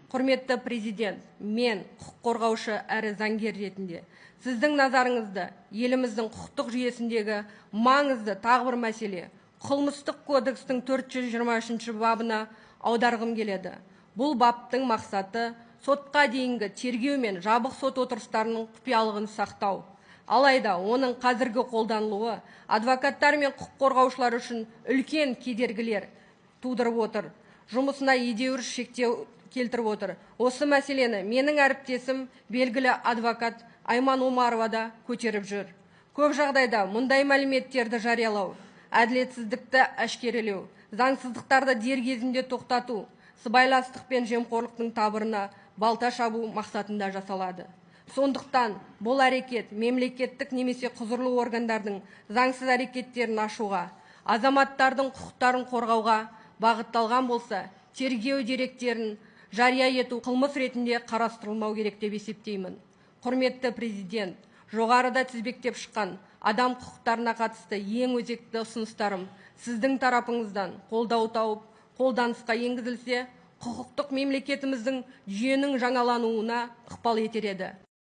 Құрметті президент, мен құқық қорғаушы әрі заңгер ретінде сіздің назарыңызды еліміздің құқықтық жүйесіндегі маңызды тағы бір мәселе қылмыстық кодекстің 423 бабына аударғым келеді. Бұл баптың мақсаты сотқа дейінгі тергеу мен жабық сот отырыстарының құпиялығын сақтау. Алайда оның қазіргі қолданылуы адвокаттар мен құқық қорғаушылар үшін үлкен кедергілер тудырып отыр. Жұмысына едеуір шектеу келтіріп отыр. Осы мәселені менің әріптесім белгілі адвокат Айман Омарова да көтеріп жүр. Көп жағдайда мұндай мәліметтерді жариялау, әділетсіздікті әшкерелеу, заңсыздықтарды дер кезінде тоқтату, сыбайластық пен жемқорлықтың табырына балта шабу мақсатында жасалады. Сондықтан бұл әрекет мемлекеттік немесе құзырлы органдардың заңсыз әрекеттерін ашуға, азаматтардың құқықтарын қорғауға бағытталған болса, тергеу деректерін жария ету қылмыс ретінде қарастырылмау керек деп есептеймін. Құрметті президент, жоғарыда тізбектеп шыққан адам құқықтарына қатысты ең өзекті ұсыныстарым сіздің тарапыңыздан қолдау тауып, қолданысқа енгізілсе, құқықтық мемлекетіміздің жүйенің жаңалануына ықпал етер еді.